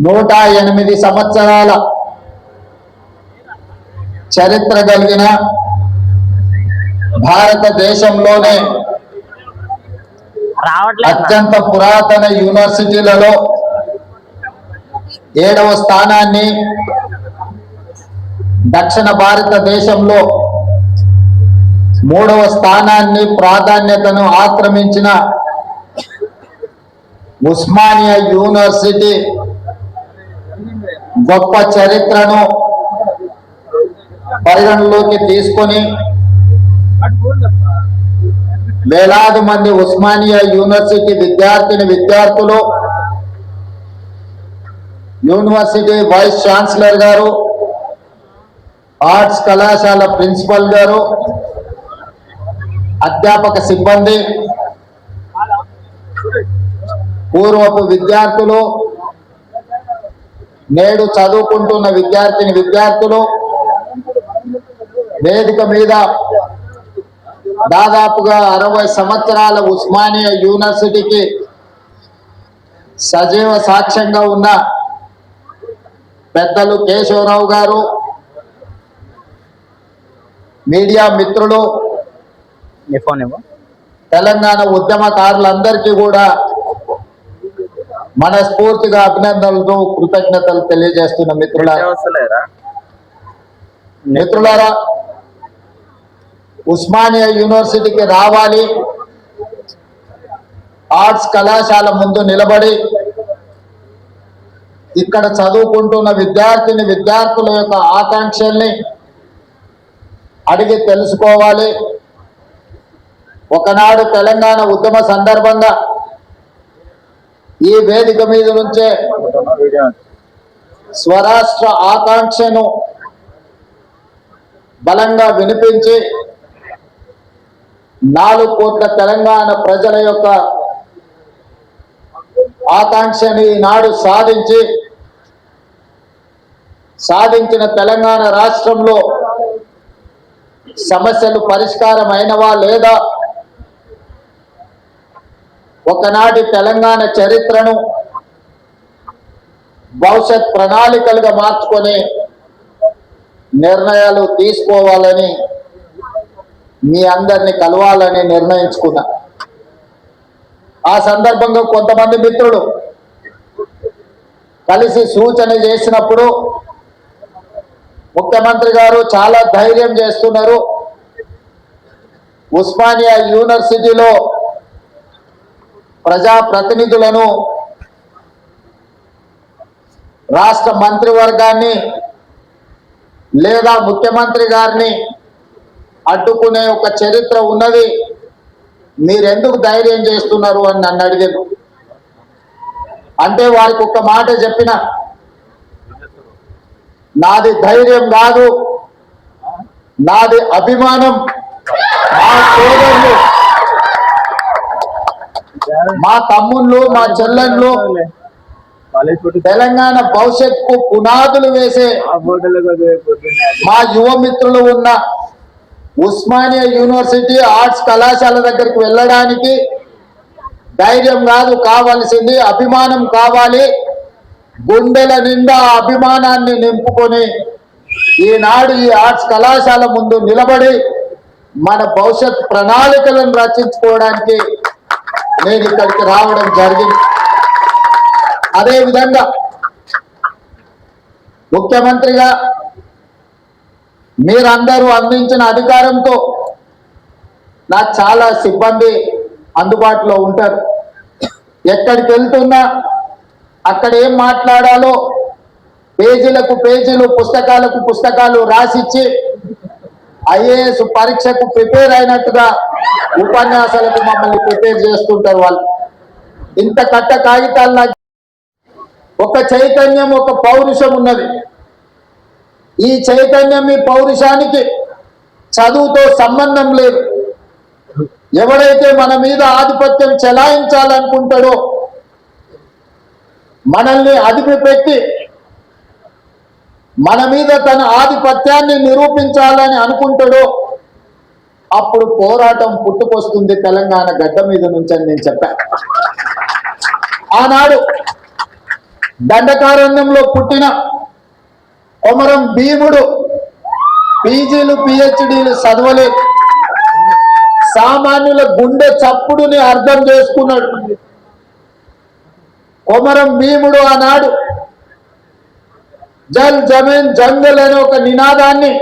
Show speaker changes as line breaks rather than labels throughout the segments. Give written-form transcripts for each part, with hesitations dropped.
108 సంవత్సరాల చరిత్ర కలిగిన భారతదేశంలోనే అత్యంత పురాతన యూనివర్సిటీలలో 7వ స్థానాన్ని, దక్షిణ భారతదేశంలో 3వ స్థానాన్ని ప్రాధాన్యతను ఆక్రమించిన ఉస్మానియా యూనివర్సిటీ గొప్ప చరిత్రను పరిగణలోకి తీసుకొని వేలాది మంది ఉస్మానియా యూనివర్సిటీ విద్యార్థులు, యూనివర్సిటీ వైస్ ఛాన్సలర్ గారు, ఆర్ట్స్ కళాశాల ప్రిన్సిపల్ గారు, అధ్యాపక సిబ్బంది, పూర్వపు విద్యార్థులు, నేడు చదువుకుంటున్న విద్యార్థులు వేదిక మీద దాదాపుగా 60 సంవత్సరాల ఉస్మానియా యూనివర్సిటీకి సజీవ సాక్ష్యంగా ఉన్న పెద్దలు కేశవరావు గారు, మీడియా మిత్రులు, తెలంగాణ ఉద్యమకారులందరికీ కూడా మనస్ఫూర్తిగా అభినందనలు, కృతజ్ఞతలు తెలియజేస్తున్న మిత్రులారా, ఉస్మానియా యూనివర్సిటీకి రావాలి, ఆర్ట్స్ కళాశాల ముందు నిలబడి ఇక్కడ చదువుకుంటున్న విద్యార్థుల యొక్క ఆకాంక్షల్ని అడిగి తెలుసుకోవాలి. ఒకనాడు తెలంగాణ ఉద్యమ సందర్భంగా ఈ వేదిక మీద నుంచే స్వరాష్ట్ర ఆకాంక్షను బలంగా వినిపించి 4 కోట్ల తెలంగాణ ప్రజల యొక్క ఆకాంక్షని ఈనాడు సాధించిన తెలంగాణ రాష్ట్రంలో సమస్యలు పరిష్కారం అయినవా లేదా, ఒకనాటి తెలంగాణ చరిత్రను భవిష్యత్ ప్రణాళికలుగా మార్చుకొని నిర్ణయాలు తీసుకోవాలని మీ అందరినీ కలవాలని నిర్ణయించుకున్నా. ఆ సందర్భంగా కొంతమంది మిత్రులు కలిసి సూచన చేసినప్పుడు ముఖ్యమంత్రి గారు చాలా ధైర్యం చేస్తున్నారు, ఉస్మానియా యూనివర్సిటీలో ప్రజాప్రతినిధులను, రాష్ట్ర మంత్రివర్గాన్ని లేదా ముఖ్యమంత్రి గారిని అడ్డుకునే ఒక చరిత్ర ఉన్నది, మీరెందుకు ధైర్యం చేస్తున్నారు అని నన్ను అడిగారు. అంటే వారికి ఒక్క మాట చెప్పిన, నాది ధైర్యం కాదు, నాది అభిమానం. మా సోదరులు, మా తమ్ముళ్ళు, మా చెల్లెళ్ళు తెలంగాణ భవిష్యత్తుకు పునాదులు వేసే మా యువ మిత్రులు ఉన్న ఉస్మానియా యూనివర్సిటీ ఆర్ట్స్ కళాశాల దగ్గరికి వెళ్ళడానికి ధైర్యం కాదు కావాల్సింది, అభిమానం కావాలి. గుండెల నిండా అభిమానాన్ని నింపుకొని ఈనాడు ఈ ఆర్ట్స్ కళాశాల ముందు నిలబడి మన భవిష్యత్ ప్రణాళికలను రచించుకోవడానికి నేను ఇక్కడికి రావడం జరిగింది. అదేవిధంగా ముఖ్యమంత్రిగా మీరందరూ అందించిన అధికారంతో నాకు చాలా సిబ్బంది అందుబాటులో ఉంటారు. ఎక్కడికి వెళ్తున్నా అక్కడ ఏం మాట్లాడాలో పేజీలకు పేజీలు, పుస్తకాలకు పుస్తకాలు రాసిచ్చి ఐఏఎస్ పరీక్షకు ప్రిపేర్ అయినట్టుగా ఉపన్యాసాలకు మమ్మల్ని ప్రిపేర్ చేస్తుంటారు. వాళ్ళు ఇంత కట్ట కాగితాల్లో ఒక చైతన్యం, ఒక పౌరుషం ఉన్నది. ఈ చైతన్యం, ఈ పౌరుషానికి చదువుతో సంబంధం లేదు. ఎవడైతే మన మీద ఆధిపత్యం చెలాయించాలనుకుంటాడో, మనల్ని అదుపు పెట్టి మన మీద తన ఆధిపత్యాన్ని నిరూపించాలని అనుకుంటాడో అప్పుడు పోరాటం పుట్టుకొస్తుంది తెలంగాణ గడ్డ మీద నుంచి అని నేను చెప్పాను. ఆనాడు దండకారణ్యంలో పుట్టిన కొమరం భీముడు పీజీలు పిహెచ్డీలు చదవలేదు. సామాన్యుల గుండె చప్పుడుని అర్థం చేసుకున్నాడు. కొమరం భీముడు ఆనాడు జల్ జమీన్ జంగల్ అనే ఒక నినాదాన్ని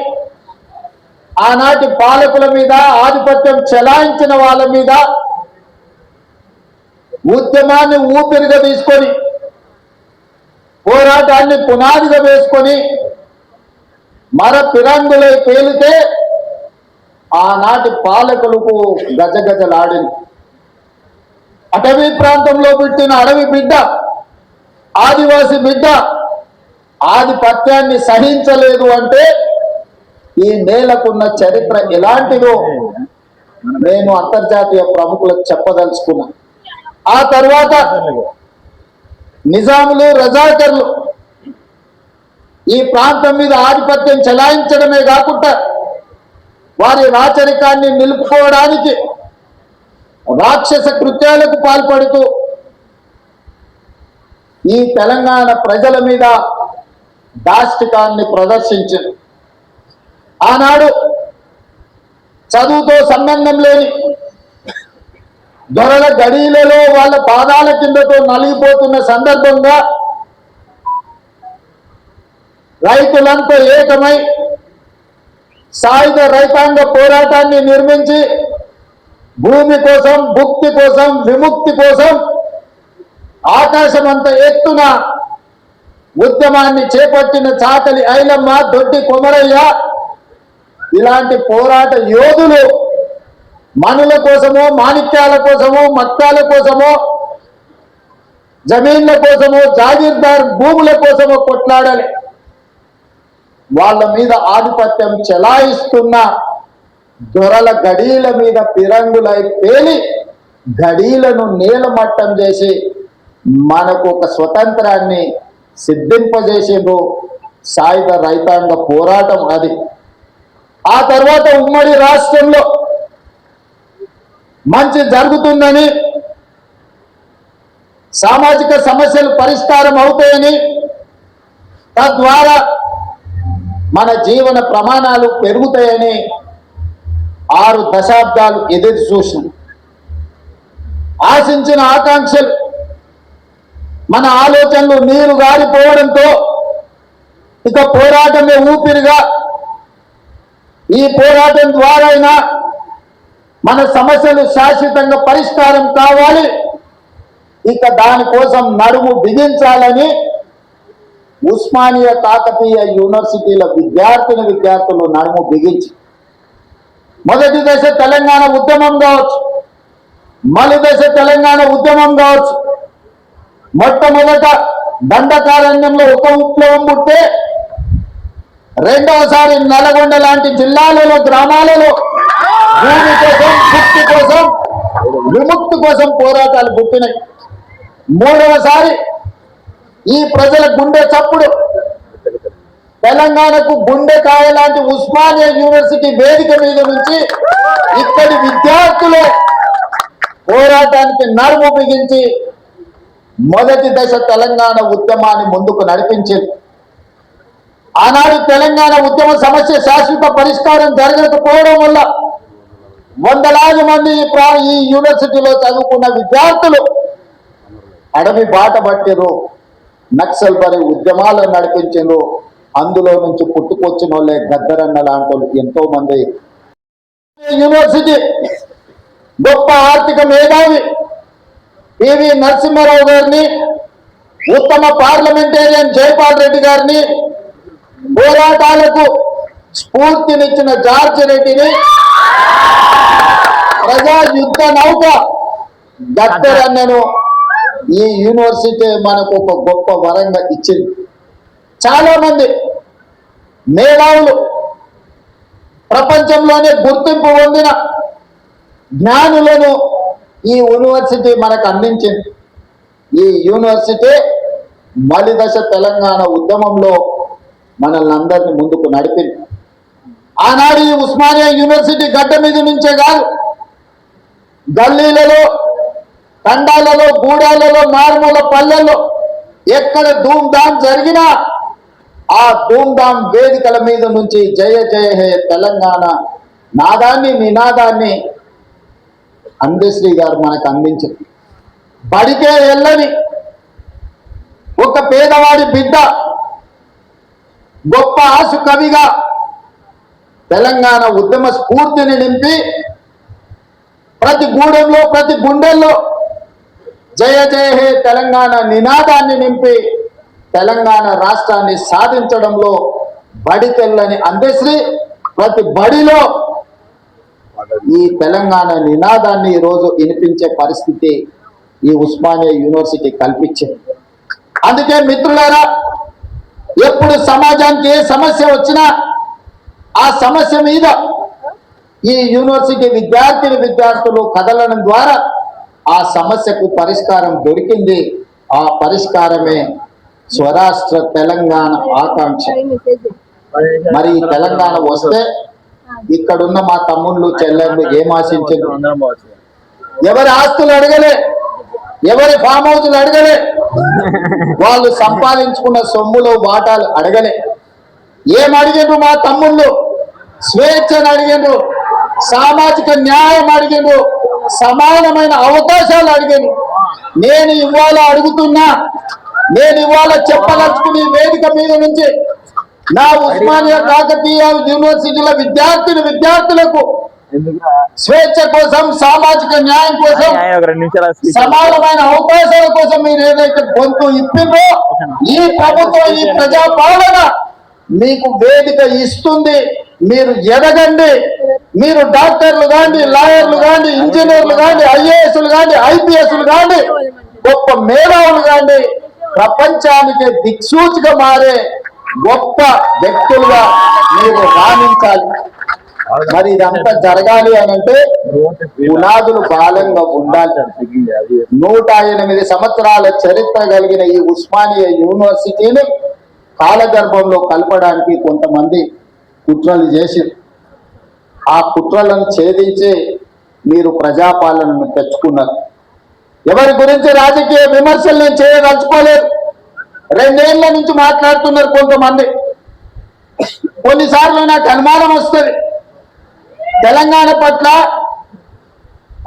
ఆనాటి పాలకుల మీద, ఆధిపత్యం చెలాయించిన వాళ్ళ మీద ఉద్యమాన్ని ఊపిరిగా తీసుకొని, పోరాటాన్ని పునాదిగా వేసుకొని మర పిరంగులై పేలితే ఆనాటి పాలకులకు గజగజలాడింది. అటవీ ప్రాంతంలో పుట్టిన అడవి బిడ్డ, ఆదివాసి బిడ్డ ఆధిపత్యాన్ని సహించలేదు అంటే ఈ నేలకున్న చరిత్ర ఎలాంటిదో నేను అంతర్జాతీయ ప్రముఖులకు చెప్పదలుచుకున్నా. ఆ తర్వాత నిజాములు, రజాకర్లు ఈ ప్రాంతం మీద ఆధిపత్యం చెలాయించడమే కాకుండా వారి రాచరికాన్ని నిలుపుకోవడానికి రాక్షస కృత్యాలకు పాల్పడుతూ ఈ తెలంగాణ ప్రజల మీద దాష్టికాన్ని ప్రదర్శించారు. ఆనాడు చదువుతో సంబంధం లేని దొరల గడియలలో వాళ్ళ పాదాల కిందతో నలిగిపోతున్న సందర్భంగా రైతులంతా ఏకమై సాయుధ రైతాంగ పోరాటాన్ని నిర్మించి భూమి కోసం, భుక్తి కోసం, విముక్తి కోసం ఆకాశమంత ఎత్తున ఉద్యమాన్ని చేపట్టిన చాకలి ఐలమ్మ, దొడ్డి కొమరయ్య ఇలాంటి పోరాట యోధులు మనుల కోసమో, మాణిక్యాల కోసమో, మక్తాల కోసమో, జమీన్ల కోసమో, జాగీర్దార్ భూముల కోసమో కొట్లాడాలి. వాళ్ళ మీద ఆధిపత్యం చెలాయిస్తున్న దొరల గడీల మీద పిరంగులై పేలి గడీలను నేలమట్టం చేసి మనకు ఒక స్వతంత్రాన్ని సిద్ధింపజేసిండ్రు సాయుధ రైతాంగ పోరాటం అది. ఆ తర్వాత ఉమ్మడి రాష్ట్రంలో మంచి జరుగుతుందని, సామాజిక సమస్యలు పరిష్కారం అవుతాయని, తద్వారా మన జీవన ప్రమాణాలు పెరుగుతాయని 6 దశాబ్దాలు ఎదురు చూసిన ఆశించిన ఆకాంక్షలు, మన ఆలోచనలు నీరు గారిపోవడంతో ఇక పోరాటమే ఊపిరిగా, ఈ పోరాటం ద్వారా మన సమస్యలు శాశ్వతంగా పరిష్కారం కావాలి, ఇక దానికోసం నడుము బిగించాలని ఉస్మానియా, కాకతీయ యూనివర్సిటీల విద్యార్థులు నడుము బిగించి మొదటి దశ తెలంగాణ ఉద్యమం కావచ్చు, మలి దశ తెలంగాణ ఉద్యమం కావచ్చు, మొట్టమొదట దండకారణ్యంలో ఒక విప్లవం పుట్టే రెండవసారి నల్గొండ లాంటి జిల్లాలలో, గ్రామాలలో భూమి కోసం, ముక్తి కోసం, విముక్తి కోసం పోరాటాలు పుట్టినాయి. మూడవసారి ఈ ప్రజల గుండె చప్పుడు తెలంగాణకు గుండెకాయ లాంటి ఉస్మానియా యూనివర్సిటీ వేదిక మీద నుంచి ఇక్కడి విద్యార్థులు పోరాటానికి నడుము బిగించి మొదటి దశ తెలంగాణ ఉద్యమాన్ని ముందుకు నడిపించింది. ఆనాడు తెలంగాణ ఉద్యమ సమస్య శాశ్వత పరిష్కారం జరగకపోవడం వల్ల వందలాది మంది ఈ యూనివర్సిటీలో చదువుకున్న విద్యార్థులు అడవి బాట పట్టిరు, నక్సల్ బరి ఉద్యమాలను నడిపించారు. అందులో నుంచి పుట్టుకొచ్చిన వాళ్ళే గద్దరన్న లాంటి వాళ్ళు ఎంతో మంది. యూనివర్సిటీ గొప్ప ఆర్థిక మేధావి పివి నరసింహారావు గారిని, ఉత్తమ పార్లమెంటేరియన్ జైపాల్ రెడ్డి గారిని, పోరాటాలకు స్ఫూర్తినిచ్చిన జార్జ్ రెడ్డిని, ప్రజా యుద్ధ నౌక గద్దరన్నను ఈ యూనివర్సిటీ మనకు ఒక గొప్ప వరంగా ఇచ్చింది. చాలా మంది మేధావులు, ప్రపంచంలోనే గుర్తింపు పొందిన జ్ఞానులను ఈ యూనివర్సిటీ మనకు అందించింది. ఈ యూనివర్సిటీ మలిదశ తెలంగాణ ఉద్యమంలో మనల్ని అందరినీ ముందుకు నడిపింది. ఆనాడు ఈ ఉస్మానియా యూనివర్సిటీ గడ్డ మీద నుంచే కాదు, గల్లీలలో, తండాలలో, గూడాలలో, మారుమూల పల్లెల్లో ఎక్కడ ధూమ్ధామ్ జరిగినా ఆ ధూమ్ధామ్ వేదికల మీద నుంచి జయ జయ హే తెలంగాణ నాదాన్ని నినాదాన్ని అందశ్రీ గారు మనకు అందించారు. బడికే వెళ్ళని ఒక పేదవాడి బిడ్డ గొప్ప ఆసు కవిగా తెలంగాణ ఉద్యమ స్ఫూర్తిని నింపి ప్రతి గూడెంలో ప్రతి గుండెల్లో జయ జయ హే తెలంగాణ నినాదాన్ని నింపి తెలంగాణ రాష్ట్రాన్ని సాధించడంలో బడికెళ్ళని అందశ్రీ ప్రతి బడిలో ఈ తెలంగాణ నినాదాన్ని ఈరోజు వినిపించే పరిస్థితి ఈ ఉస్మానియా యూనివర్సిటీ కల్పించింది. అందుకే మిత్రులారా, ఎప్పుడు సమాజానికి ఏ సమస్య వచ్చినా ఆ సమస్య మీద ఈ యూనివర్సిటీ విద్యార్థులు కదలడం ద్వారా ఆ సమస్యకు పరిష్కారం దొరికింది. ఆ పరిష్కారమే స్వరాష్ట్ర తెలంగాణ ఆకాంక్ష. మరి ఈ తెలంగాణ వస్తే ఇక్కడున్న మా తమ్ముళ్ళు చెల్లెళ్ళు ఏం ఆశించారు? ఎవరి ఆస్తులు అడగలే, ఎవరి ఫామ్ హౌస్లు అడగలే, వాళ్ళు సంపాదించుకున్న సొమ్ములు వాటాలు అడగలే. ఏం అడిగిండ్రు మా తమ్ముళ్ళు? స్వేచ్ఛను అడిగిండ్రు, సామాజిక న్యాయం అడిగిండ్రు, సమానమైన అవకాశాలు అడిగిండ్రు. నేను ఇవాళ అడుగుతున్నా, నేను ఇవాళ చెప్పదలుచుకుని వేదిక మీద నుంచి నా ఉస్మానియా కాకతీయ యూనివర్సిటీల విద్యార్థులకు స్వేచ్ఛ కోసం, సామాజిక న్యాయం కోసం, సమానమైన అవకాశాల కోసం మీరు ఏదైతే గొంతు ఇప్పిందో ఈ ప్రభుత్వం, ఈ ప్రజాపాలన మీకు వేదిక ఇస్తుంది. మీరు ఎదగండి. మీరు డాక్టర్లు కాండి, లాయర్లు కాండి, ఇంజనీర్లు కాండి, ఐఏఎస్లు కాండి, ఐపీఎస్లు కాండి, గొప్ప మేధావులు కాండి, ప్రపంచానికి దిక్సూచిగా మారే గొప్ప వ్యక్తులుగా మీరు రాణించాలి. మరి ఇదంతా జరగాలి అని అంటే పునాదులు బలంగా ఉండాలి. 108 సంవత్సరాల చరిత్ర కలిగిన ఈ ఉస్మానియా యూనివర్సిటీని కాలగర్భంలో కలపడానికి కొంతమంది కుట్రలు చేసి ఆ కుట్రలను ఛేదించి మీరు ప్రజాపాలనను తెచ్చుకున్నారు. ఎవరి గురించి రాజకీయ విమర్శలు నేను చేయదలుచుకోలేదు. 2 ఏళ్ల నుంచి మాట్లాడుతున్నారు కొంతమంది. కొన్నిసార్లు నాకు అనుమానం వస్తుంది, తెలంగాణ పట్ల,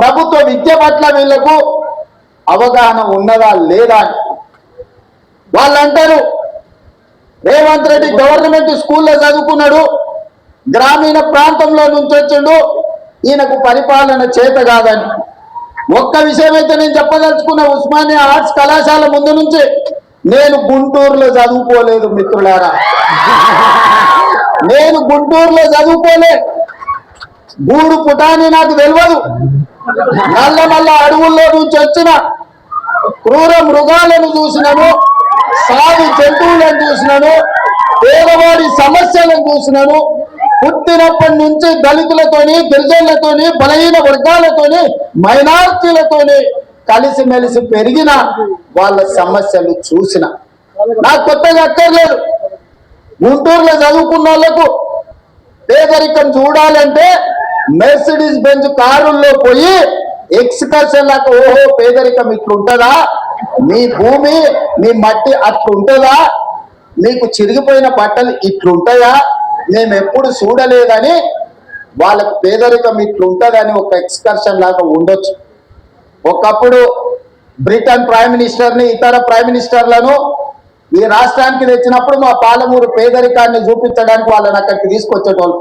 ప్రభుత్వ విద్య పట్ల వీళ్లకు అవగాహన ఉన్నదా లేదా అని. వాళ్ళు అంటారు, రేవంత్ రెడ్డి గవర్నమెంట్ స్కూల్లో చదువుకున్నాడు, గ్రామీణ ప్రాంతంలో నుంచి వచ్చిండు, ఈయనకు పరిపాలన చేత కాదని. ఒక్క విషయం అయితే నేను చెప్పదలుచుకున్న, ఉస్మానియా ఆర్ట్స్ కళాశాల ముందు నుంచి నేను గుంటూరులో చదువుకోలేదు మిత్రులారా. నేను గుంటూరులో చదువుకోలే. గూడు పుటాని నాకు తెలియదు. నల్లమల్ల అడవుల్లో నుంచి వచ్చిన క్రూర మృగాలను చూసినాను, సాగు జంతువులను చూసినాను, పేదవాడి సమస్యలను చూసినాను. పుట్టినప్పటి నుంచి దళితులతోని, గిరిజనులతోని, బలహీన వర్గాలతోని, మైనార్టీలతోని కలిసిమెలిసి పెరిగిన వాళ్ళ సమస్యలు చూసిన. నాకు కొత్తగా అక్కర్లేదు. గుంటూరులో చదువుకున్న వాళ్ళకు పేదరికం చూడాలంటే మెర్సిడీస్ బెంజ్ కారుల్లో పోయి ఎక్స్కర్షన్ లాగా, ఓహో పేదరికం ఇట్లుంటదా, మీ భూమి మీ మట్టి అట్లుంటదా, మీకు చిరిగిపోయిన బట్టలు ఇట్లుంటాయా, మేము ఎప్పుడు చూడలేదని వాళ్ళకు పేదరికం ఇట్లుంటదని ఒక ఎక్స్కర్షన్ లాగా ఉండొచ్చు. ఒకప్పుడు బ్రిటన్ ప్రైమ్ మినిస్టర్ని, ఇతర ప్రైమ్ మినిస్టర్లను ఈ రాష్ట్రానికి తెచ్చినప్పుడు మా పాలమూరు పేదరికాన్ని చూపించడానికి వాళ్ళని అక్కడికి తీసుకొచ్చేటోళ్ళు.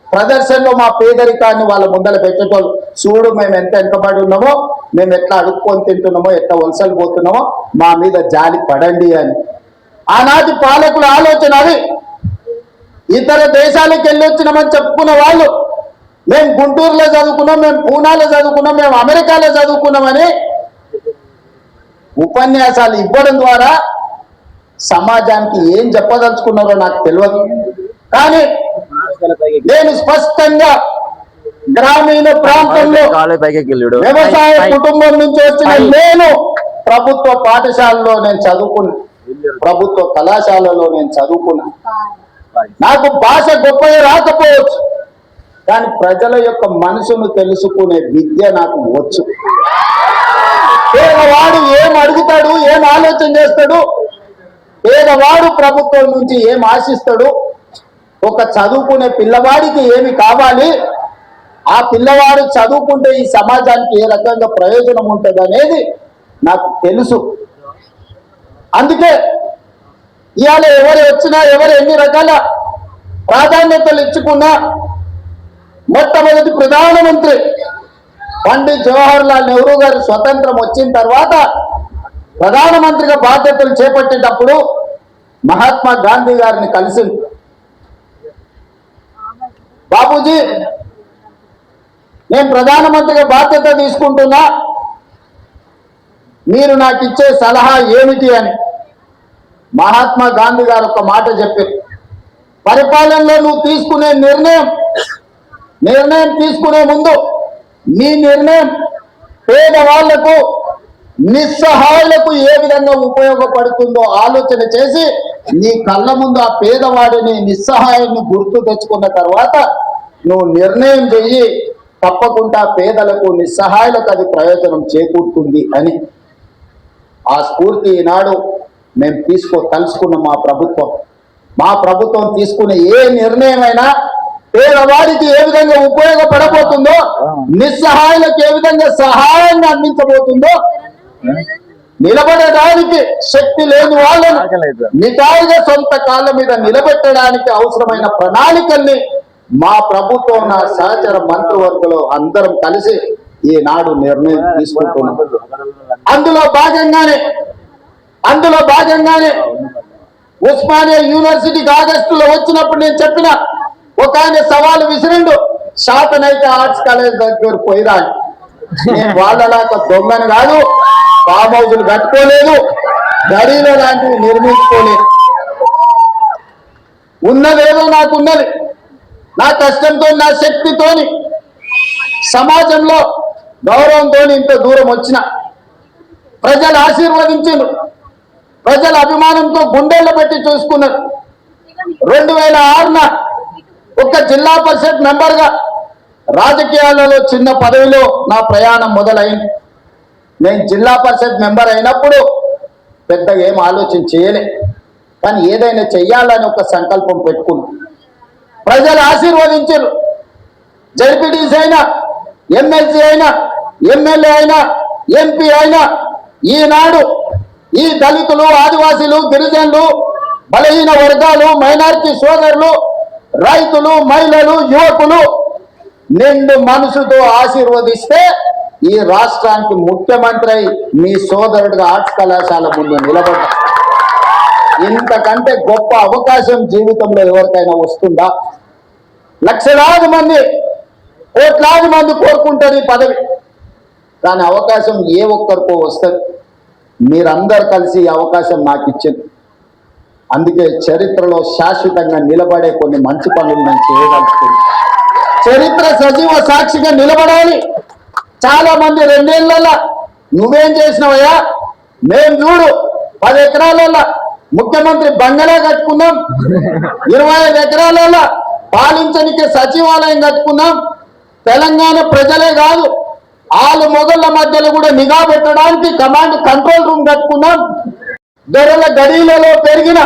ప్రదర్శనలో మా పేదరికాన్ని వాళ్ళ ముందర పెట్టేటోళ్ళు. చూడు మేము ఎంత వెనుకబడి ఉన్నామో, మేము ఎట్లా అడుక్కొని తింటున్నామో, ఎట్లా వలసలు పోతున్నామో, మా మీద జాలి పడండి అని. ఆనాటి పాలకుల ఆలోచన అది. ఇతర దేశాలకు వెళ్ళి వచ్చినామని చెప్పుకున్న వాళ్ళు, మేము గుంటూరులో చదువుకున్నాం, మేము పూనాలో చదువుకున్నాం, మేము అమెరికాలో చదువుకున్నామని ఉపన్యాసాలు ఇవ్వడం ద్వారా సమాజానికి ఏం చెప్పదలుచుకున్నారో నాకు తెలియదు. కానీ నేను స్పష్టంగా గ్రామీణ ప్రాంతంలో వ్యవసాయ కుటుంబం నుంచి వచ్చిన నేను ప్రభుత్వ పాఠశాలలో నేను చదువుకున్నా, ప్రభుత్వ కళాశాలలో నేను చదువుకున్నా. నాకు భాష గొప్పగా రాకపోవచ్చు, కానీ ప్రజల యొక్క మనసును తెలుసుకునే విద్య నాకు వచ్చు. వాడు ఏం అడుగుతాడు, ఏం ఆలోచన చేస్తాడు, పేదవాడు ప్రభుత్వం నుంచి ఏం ఆశిస్తాడు, ఒక చదువుకునే పిల్లవాడికి ఏమి కావాలి, ఆ పిల్లవాడు చదువుకుంటే ఈ సమాజానికి ఏ రకంగా ప్రయోజనం ఉంటుంది అనేది నాకు తెలుసు. అందుకే ఇవాళ ఎవరు వచ్చినా, ఎవరు ఎన్ని రకాల ప్రాధాన్యతలు ఇచ్చుకున్నా, మొట్టమొదటి ప్రధానమంత్రి పండిత్ జవహర్ లాల్ నెహ్రూ గారు స్వతంత్రం వచ్చిన తర్వాత ప్రధానమంత్రిగా బాధ్యతలు చేపట్టేటప్పుడు మహాత్మా గాంధీ గారిని కలిసింది. బాబూజీ, నేను ప్రధానమంత్రిగా బాధ్యత తీసుకుంటున్నా, మీరు నాకు ఇచ్చే సలహా ఏమిటి అని మహాత్మా గాంధీ గారు ఒక మాట చెప్పారు. పరిపాలనలో నువ్వు తీసుకునే నిర్ణయం తీసుకునే ముందు నీ నిర్ణయం పేదవాళ్లకు, నిస్సహాయులకు ఏ విధంగా ఉపయోగపడుతుందో ఆలోచన చేసి నీ కళ్ళ ముందు ఆ పేదవాడిని, నిస్సహాయాన్ని గుర్తు తెచ్చుకున్న తర్వాత నువ్వు నిర్ణయం చెయ్యి, తప్పకుండా పేదలకు, నిస్సహాయులకు అది ప్రయోజనం చేకూరుతుంది అని. ఆ స్ఫూర్తి ఈనాడు మేము తలుసుకున్న మా ప్రభుత్వం తీసుకునే ఏ నిర్ణయమైనా పేదవాడికి ఏ విధంగా ఉపయోగపడబోతుందో, నిస్సహాయులకు ఏ విధంగా సహాయాన్ని అందించబోతుందో, నిలబడడానికి శక్తి లేని వాళ్ళను నిటాయిగా సొంత కాళ్ళ మీద నిలబెట్టడానికి అవసరమైన ప్రణాళికల్ని మా ప్రభుత్వం, నా సహచర మంత్రివర్గంలో అందరం కలిసి ఈనాడు నిర్ణయం తీసుకుంటున్నాం. అందులో భాగంగానే ఉస్మానియా యూనివర్సిటీకి ఆగస్టులో వచ్చినప్పుడు నేను చెప్పిన ఒక ఆయన సవాలు విసిరిండు, శాతనైతే ఆర్ట్స్ కాలేజ్ దగ్గర పోయిరా. నేను వాళ్ళలాగా దొంగను కాదు, ఫామ్ హౌజులు కట్టుకోలేదు, గడీలో లాంటివి నిర్మించుకోలేదు. ఉన్నదేదో నాకున్నది, నా కష్టంతో, నా శక్తితోని, సమాజంలో గౌరవంతో ఇంత దూరం వచ్చిన. ప్రజలు ఆశీర్వదించారు, ప్రజల అభిమానంతో గుండెల్లో పెట్టి చూసుకున్నారు. 2006 ఒక జిల్లా పరిషత్ మెంబర్గా రాజకీయాలలో చిన్న పదవిలో నా ప్రయాణం మొదలైంది. నేను జిల్లా పరిషత్ మెంబర్ అయినప్పుడు పెద్దగా ఏం ఆలోచన చేయలే, కానీ ఏదైనా చెయ్యాలని ఒక సంకల్పం పెట్టుకున్నాను. ప్రజలు ఆశీర్వదించారు. జడ్పీటీసీ అయినా, ఎమ్మెల్సీ అయినా, ఎమ్మెల్యే అయినా, ఎంపీ అయినా ఈనాడు ఈ దళితులు, ఆదివాసీలు, గిరిజనులు, బలహీన వర్గాలు, మైనారిటీ సోదరులు, రైతులు, మహిళలు, యువకులు నిండు మనసుతో ఆశీర్వదిస్తే ఈ రాష్ట్రానికి ముఖ్యమంత్రి అయి మీ సోదరుడిగా ఆర్ట్స్ కళాశాల ముందు నిలబడ్డా. ఇంతకంటే గొప్ప అవకాశం జీవితంలో ఎవరికైనా వస్తుందా? లక్షలాది మంది, కోట్లాది మంది కోరుకుంటారు ఈ పదవి, కానీ అవకాశం ఏ ఒక్కరికో వస్తుంది. మీరందరూ కలిసి ఈ అవకాశం నాకు ఇచ్చింది. అందుకే చరిత్రలో శాశ్వతంగా నిలబడే కొన్ని మంచి పనులు నేను చేయదలుచుకుంది. చరిత్ర సజీవ సాక్షిగా నిలబడాలి. చాలా మంది 2 ఏళ్లలో నువ్వేం చేసినావయ్యా, మేము చూడు 10 ఎకరాలలో ముఖ్యమంత్రి బంగళా కట్టుకున్నాం, 25 ఎకరాలలో పాలించడానికి సచివాలయం కట్టుకున్నాం. తెలంగాణ ప్రజలే కాదు, ఆలు మొగళ్ళ మధ్యలో కూడా నిఘా పెట్టడానికి కమాండ్ కంట్రోల్ రూమ్ కట్టుకున్నాం. దొరల గడీలలో పెరిగిన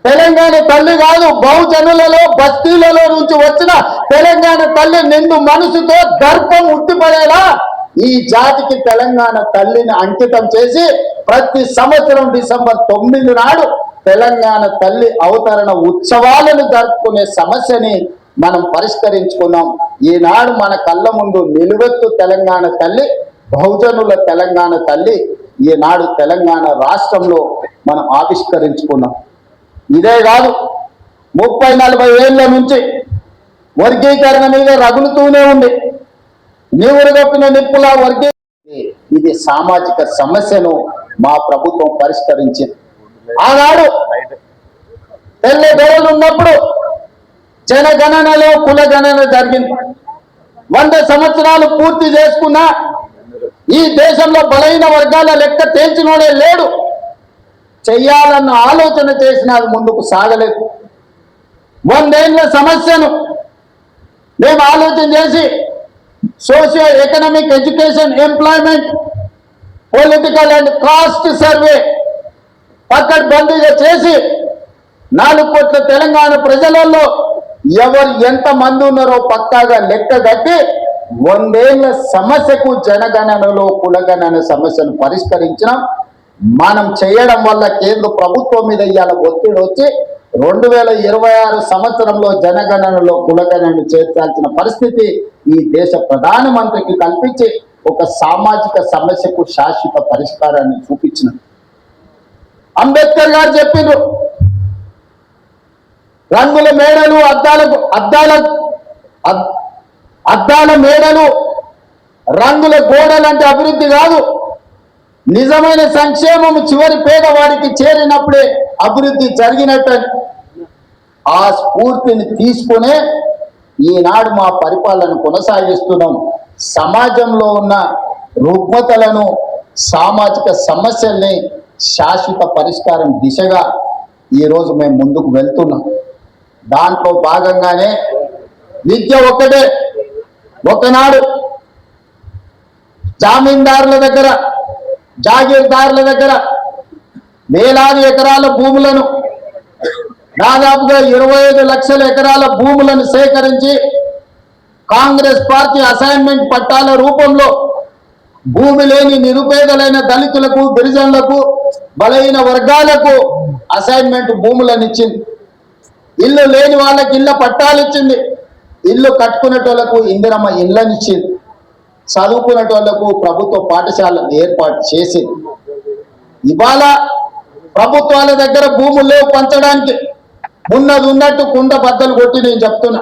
తెలంగాణ తల్లి కాదు, బహుజనులలో, బస్తీలలో నుంచి వచ్చిన తెలంగాణ తల్లి నిండు మనసుతో గర్భం ఉట్టిపడేలా ఈ జాతికి తెలంగాణ తల్లిని అంకితం చేసి ప్రతి సంవత్సరం డిసెంబర్ 9 నాడు తెలంగాణ తల్లి అవతరణ ఉత్సవాలను జరుపుకునే సమస్యని మనం పరిష్కరించుకున్నాం. ఈనాడు మన కళ్ళ ముందు నిలువెత్తు తెలంగాణ తల్లి, బహుజనుల తెలంగాణ తల్లి ఈనాడు తెలంగాణ రాష్ట్రంలో మనం ఆవిష్కరించుకున్నాం. ఇదే కాదు, 30-40 ఏళ్ల నుంచి వర్గీకరణ మీద రగులుతూనే ఉంది. నీవురుగొప్పిన నిప్పుల ఇది సామాజిక సమస్యను మా ప్రభుత్వం పరిష్కరించింది. ఆనాడు తెల్ల దొరలు ఉన్నప్పుడు జనగణనలో కులగణన జరిగింది. 100 సంవత్సరాలు పూర్తి చేసుకున్న ఈ దేశంలో బలహీన వర్గాల లెక్క తేల్చినోడే లేడు. చెయ్యాలన్న ఆలోచన చేసిన అది ముందుకు సాగలేదు. 100 ఏళ్ల సమస్యను మేము ఆలోచన చేసి socio economic, education, employment, political and caste survey పకడ్బందీగా చేసి 4 కోట్ల తెలంగాణ ప్రజలలో ఎవరు ఎంత మంది ఉన్నారో పక్కాగా లెక్క కట్టి 100 ఏళ్ల సమస్యకు జనగణనలో కులగణన సమస్యను పరిష్కరించడం మనం చేయడం వల్ల కేంద్ర ప్రభుత్వం మీద ఇవాళ ఒత్తిడి వచ్చి 2026 సంవత్సరంలో జనగణనలో కులగణను చేర్చాల్సిన పరిస్థితి ఈ దేశ ప్రధానమంత్రికి కల్పించి ఒక సామాజిక సమస్యకు శాశ్వత పరిష్కారాన్ని చూపించిన అంబేద్కర్ గారు చెప్పిండ్రు, రంగుల మేడలు అద్దాల మేడలు రంగుల గోడలు అంటే అభివృద్ధి కాదు, నిజమైన సంక్షేమం చివరి పేదవాడికి చేరినప్పుడే అభివృద్ధి జరిగినట్టు. ఆ స్ఫూర్తిని తీసుకునే ఈనాడు మా పరిపాలన కొనసాగిస్తున్నాం. సమాజంలో ఉన్న రుగ్మతలను సామాజిక సమస్యల్ని శాశ్వత పరిష్కారం దిశగా ఈరోజు మేము ముందుకు వెళ్తున్నాం. దాంట్లో భాగంగానే విద్య ఒక్కటే. ఒకనాడు జామీందారుల దగ్గర జాగీర్దారుల దగ్గర వేలాది ఎకరాల భూములను దాదాపుగా 25 లక్షల ఎకరాల భూములను సేకరించి కాంగ్రెస్ పార్టీ అసైన్మెంట్ పట్టాల రూపంలో భూమి లేని నిరుపేదలైన దళితులకు, గిరిజనులకు, బలహీన వర్గాలకు అసైన్మెంట్ భూములను ఇచ్చింది. ఇల్లు లేని వాళ్ళకి ఇళ్ళ పట్టాలు ఇచ్చింది. ఇల్లు కట్టుకునేటోళ్లకు ఇందిరమ్మ ఇళ్ళని ఇచ్చింది. చదువుకునేటోళ్లకు ప్రభుత్వ పాఠశాలను ఏర్పాటు చేసింది. ఇవాళ ప్రభుత్వాల దగ్గర భూములు లేవు పంచడానికి. ఉన్నది ఉన్నట్టు కుండ బద్దలు కొట్టి నేను చెప్తున్నా.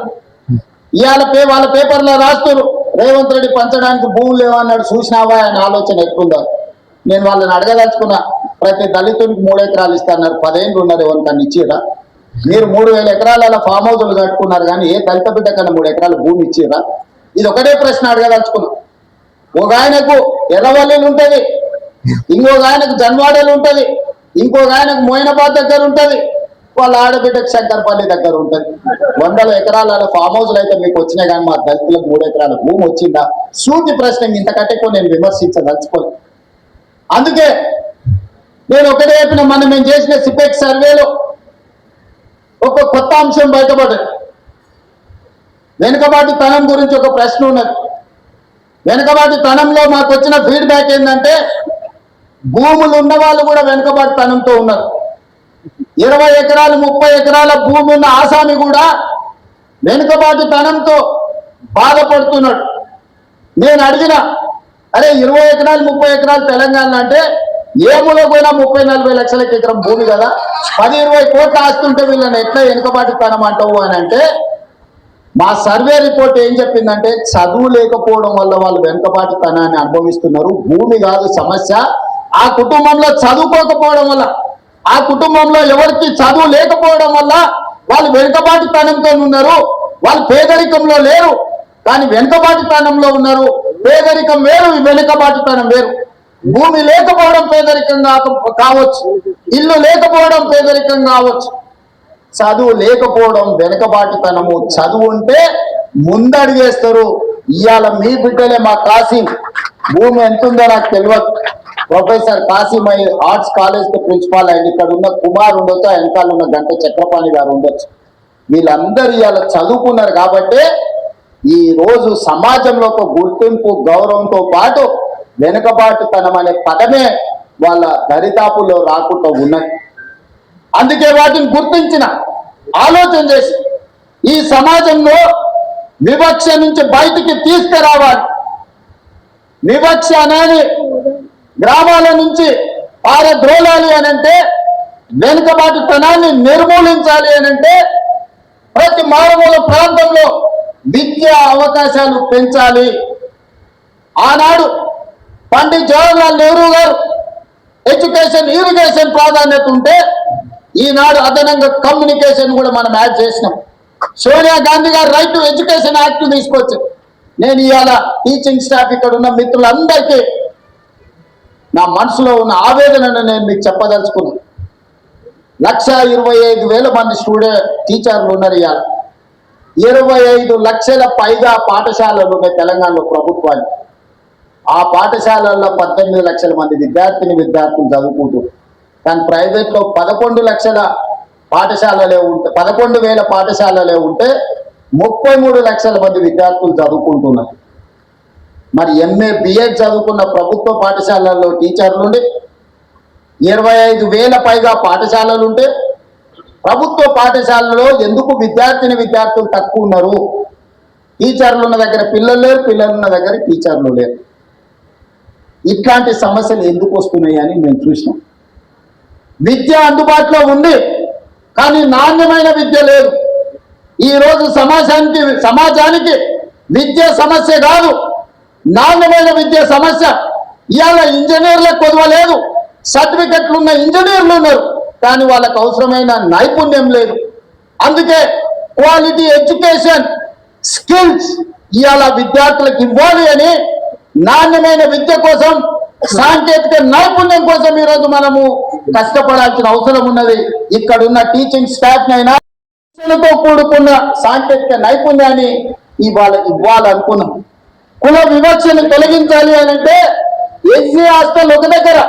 ఇవాళ వాళ్ళ పేపర్లో రాస్తున్నారు, రేవంత్ రెడ్డి పంచడానికి భూములు లేవన్నాడు, చూసినావా అని ఆలోచన ఎక్కువ. నేను వాళ్ళని అడగదలుచుకున్నా, ప్రతి దళితునికి 3 ఎకరాలు ఇస్తాన్నారు, 10 ఏళ్ళు ఉన్నారు, ఎవరికన్నా ఇచ్చిరా? మీరు 3000 ఎకరాల ఫామ్ హౌజులు కట్టుకున్నారు, కానీ ఏ దళిత బిడ్డ కన్నా 3 ఎకరాల భూమి ఇచ్చిరా? ఇది ఒకటే ప్రశ్న అడగదలుచుకున్నా. ఒక ఆయనకు ఎర్రవల్లిలు ఉంటుంది, ఇంకొక ఆయనకు జన్వాడలు ఉంటుంది, ఇంకొక ఆయనకు మోయినాబాద్ దగ్గర ఉంటుంది, వాళ్ళ ఆడబిడ్డకు శంకర్పల్లి దగ్గర ఉంటుంది. 100 ఎకరాల ఫామ్ హౌస్లు అయితే మీకు వచ్చినాయి, కానీ మా దళితులకు 3 ఎకరాల భూమి వచ్చిందా? సూటి ప్రశ్న. ఇంతకంటే ఎక్కువ నేను విమర్శించదలుచుకోను. అందుకే నేను ఒకటే చెప్పిన, మేము చేసిన సిపెక్ సర్వేలో ఒక కొత్త అంశం బయటపడ్డది. వెనుకబాటు తనం గురించి ఒక ప్రశ్న ఉన్నది. వెనుకబాటు తనంలో మాకు వచ్చిన ఫీడ్బ్యాక్ ఏంటంటే, భూములు ఉన్న వాళ్ళు కూడా వెనుకబాటు తనంతో ఉన్నారు. 20 ఎకరాలు 30 ఎకరాల భూమి ఉన్న ఆసామి కూడా వెనుకబాటు తనంతో బాధపడుతున్నాడు. నేను అడిగిన, అరే 20 ఎకరాలు 30 ఎకరాలు తెలంగాణ అంటే ఏములో పోయినా 30-40 లక్షలకి ఎకరం భూమి కదా, 10-20 కోట్ల ఆస్తుంటే వీళ్ళని ఎట్లా వెనుకబాటు తనం అంటావు అని అంటే, మా సర్వే రిపోర్ట్ ఏం చెప్పిందంటే, చదువు లేకపోవడం వల్ల వాళ్ళు వెనుకబాటు తనాన్ని అనుభవిస్తున్నారు. భూమి కాదు సమస్య, ఆ కుటుంబంలో చదువుకోకపోవడం వల్ల, ఆ కుటుంబంలో ఎవరికి చదువు లేకపోవడం వల్ల వాళ్ళు వెనుకబాటు తనంతో ఉన్నారు. వాళ్ళు పేదరికంలో లేరు, కానీ వెనుకబాటు తనంలో ఉన్నారు. పేదరికం వేరు, వెనుకబాటు తనం వేరు. భూమి లేకపోవడం పేదరికం కావచ్చు, ఇల్లు లేకపోవడం పేదరికం కావచ్చు, చదువు లేకపోవడం వెనుకబాటుతనము. చదువు ఉంటే ముందడిగేస్తారు. ఇవాళ మీ బిడ్డలే మా కాసిం, భూమి ఎంతుందో నాకు తెలియదు, professor Kasim arts college principal అయింది. ఇక్కడ ఉన్న కుమార్ ఉండొచ్చు, వెనకాల ఉన్న గంట చక్రపాణి గారు ఉండొచ్చు. వీళ్ళందరూ ఇవాళ చదువుకున్నారు కాబట్టి ఈ రోజు సమాజంలో ఒక గుర్తింపు, గౌరవంతో పాటు వెనుకబాటుతనం అనే పదమే వాళ్ళ దరిదాపుల్లో రాకుండా ఉన్నాయి. అందుకే వాటిని గుర్తించిన, ఆలోచన చేసి ఈ సమాజంలో వివక్ష నుంచి బయటికి తీసుకురావాలి. వివక్ష అనేది గ్రామాల నుంచి పారద్రోలాలి అనంటే, వెనుకబాటుతనాన్ని నిర్మూలించాలి అనంటే, ప్రతి మారుమూల ప్రాంతంలో విద్యా అవకాశాలు పెంచాలి. ఆనాడు పండిత్ జవహర్లాల్ నెహ్రూ గారు ఎడ్యుకేషన్, ఇరిగేషన్ ప్రాధాన్యత ఉంటే, ఈనాడు అదనంగా కమ్యూనికేషన్ కూడా మనం యాడ్ చేసినాం. సోనియా గాంధీ గారు రైట్ టు ఎడ్యుకేషన్ యాక్ట్ తీసుకొచ్చి, నేను ఇవాళ టీచింగ్ స్టాఫ్ ఇక్కడ ఉన్న మిత్రులందరికీ నా మనసులో ఉన్న ఆవేదనను నేను మీకు చెప్పదలుచుకున్నాను. 1,25,000 మంది టీచర్లు ఉన్నారు. ఇవాళ 25 లక్షల పైగా పాఠశాలలు ఉన్నాయి తెలంగాణలో ప్రభుత్వాలు. ఆ పాఠశాలల్లో 18 లక్షల మంది విద్యార్థులు చదువుకుంటూ కానీ ప్రైవేట్లో 11 లక్షల పాఠశాలలే ఉంటే 11,000 పాఠశాలలే ఉంటే 33 లక్షల మంది విద్యార్థులు చదువుకుంటున్నారు. మరి ఎంఏ బిఎడ్ చదువుకున్న ప్రభుత్వ పాఠశాలల్లో టీచర్లుండి 25,000 పైగా పాఠశాలలు ఉంటే ప్రభుత్వ పాఠశాలలో ఎందుకు విద్యార్థులు తక్కువ ఉన్నారు? టీచర్లు ఉన్న దగ్గర పిల్లలు లేరు, పిల్లలు ఉన్న దగ్గర టీచర్లు లేరు. ఇట్లాంటి సమస్యలు ఎందుకు వస్తున్నాయి అని మేము చూసినాం. విద్య అందుబాటులో ఉంది, కానీ నాణ్యమైన విద్య లేదు. ఈరోజు సమాజానికి విద్య సమస్య కాదు, నాణ్యమైన విద్య సమస్య. ఇవాళ ఇంజనీర్లకు కొదవలేదు, సర్టిఫికెట్లు ఉన్న ఇంజనీర్లు ఉన్నారు, కానీ వాళ్ళకు అవసరమైన నైపుణ్యం లేదు. అందుకే క్వాలిటీ ఎడ్యుకేషన్ స్కిల్స్ ఇవాళ విద్యార్థులకు ఇవ్వాలి అని నాణ్యమైన విద్య కోసం, సాంకేతిక నైపుణ్యం కోసం ఈరోజు మనము కష్టపడాల్సిన అవసరం ఉన్నది. ఇక్కడ ఉన్న టీచింగ్ స్టాఫ్ నైనా కూడుకున్న సాంకేతిక నైపుణ్యాన్ని ఇవ్వాలనుకున్నాం. కుల వివక్షను తొలగించాలి అని అంటే ఎస్సీ హాస్టల్ ఒక దగ్గర,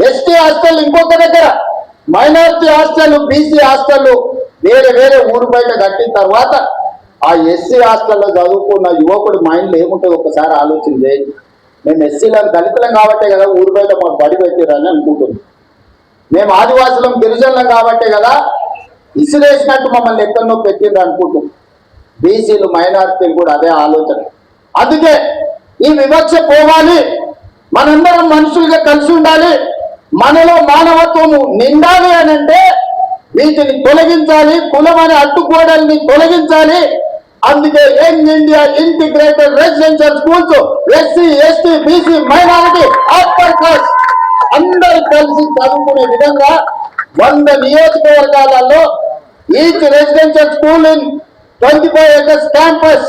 ఎస్టీ హాస్టల్ ఇంకొక దగ్గర, మైనారిటీ హాస్టల్, బీసీ హాస్టల్ వేరే వేరే ఊరు బయట కట్టిన తర్వాత ఆ ఎస్సీ హాస్టల్లో చదువుకున్న యువకుడి మైండ్లో ఏముంటుందో ఒకసారి ఆలోచన చేయండి. మేము ఎస్సీలను దళితులం కాబట్టే కదా ఊరు బయట మాకు బడి పెట్టిరని అనుకుంటున్నాం. మేము ఆదివాసులం గిరిజనులం కాబట్టే కదా ఇసురేసినట్టు మమ్మల్ని ఎక్కడో పెట్టిండ్రు అనుకుంటున్నాం. బీసీలు మైనారిటీలు కూడా అదే ఆలోచన. అందుకే ఈ వివక్ష పోవాలి, మనందరం మనుషులుగా కలిసి ఉండాలి, మనలో మానవత్వము నిండాలి అని అంటే వీటిని తొలగించాలి, కులం అనే అడ్డుగోడల్ని తొలగించాలి. అందుకే young India integrated residential schools SC, ST, BC, minority, upper class అందరూ కలిసి చదువుకునే విధంగా 100 నియోజకవర్గాలలో each residential school in 25 acres campus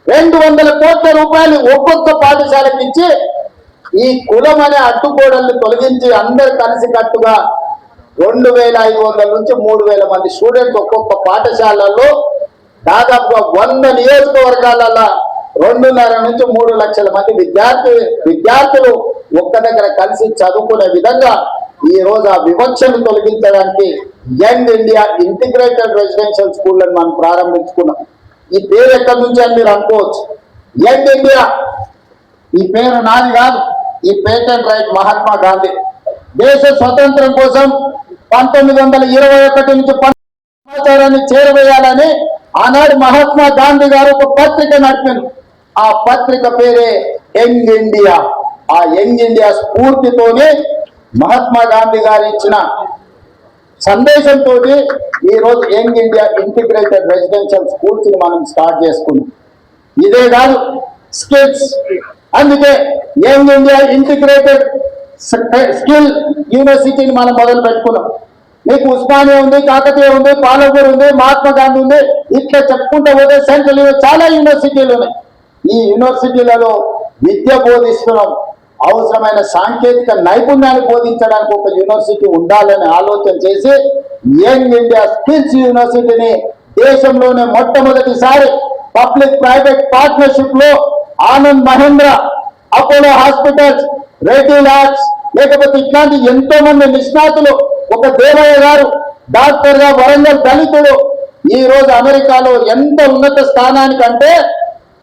200 కోట్ల రూపాయలు ఒక్కొక్క పాఠశాలకు ఇచ్చి ఈ కులం అనే అడ్డుగోడల్ని తొలగించి అందరు కలిసి కట్టుగా 2,500 నుంచి 3,000 మంది స్టూడెంట్స్ ఒక్కొక్క పాఠశాలలో దాదాపుగా 100 నియోజకవర్గాలలో 2.5 నుంచి 3 లక్షల మంది విద్యార్థులు ఒక్క దగ్గర కలిసి చదువుకునే విధంగా ఈ రోజు ఆ వివక్షను తొలగించడానికి యంగ్ ఇండియా ఇంటిగ్రేటెడ్ రెసిడెన్షియల్ స్కూళ్ళని మనం ప్రారంభించుకున్నాం. ఈ పేరు ఎక్కడి నుంచి అని మీరు అనుకోవచ్చు. యంగ్ ఇండియా ఈ పేరు నాది కాదు, ఈ పేటెంట్ రైట్ మహాత్మా గాంధీ. దేశ స్వతంత్రం కోసం 1921 నుంచి సమాచారాన్ని చేరవేయాలని ఆనాడు మహాత్మా గాంధీ గారు ఒక పత్రిక నడిపారు. ఆ పత్రిక పేరే యంగ్ ఇండియా. ఆ యంగ్ ఇండియా స్ఫూర్తితోనే మహాత్మా గాంధీ గారు ఇచ్చిన సందేశంతో ఈ రోజు young India integrated residential schools ని మనం స్టార్ట్ చేసుకున్నాం. ఇదే కాదు స్కిల్స్. అందుకే యంగ్ ఇండియా ఇంటిగ్రేటెడ్ స్కిల్ యూనివర్సిటీని మనం మొదలు పెట్టుకున్నాం. మీకు ఉస్మానియా ఉంది, కాకతీయ ఉంది, పాలమూరు ఉంది, మహాత్మా గాంధీ ఉంది, ఇట్లా చెప్పుకుంటూ పోతే సెంట్రల్ చాలా యూనివర్సిటీలు ఉన్నాయి. ఈ యూనివర్సిటీలలో విద్య బోధిస్తున్నాం. అవసరమైన సాంకేతిక నైపుణ్యాన్ని బోధించడానికి ఒక యూనివర్సిటీ ఉండాలని ఆలోచన చేసి యంగ్ ఇండియా స్కిల్స్ యూనివర్సిటీని దేశంలోనే మొట్టమొదటిసారి పబ్లిక్ ప్రైవేట్ పార్ట్నర్షిప్ లో Anand Mahindra, Apollo hospitals, Reddy labs, లేకపోతే ఇట్లాంటి ఎంతో మంది నిష్ణాతులు, ఒక దేవయ్య గారు డాక్టర్ గా వరంగల్ దళితుడు ఈ రోజు అమెరికాలో ఎంత ఉన్నత స్థానానికంటే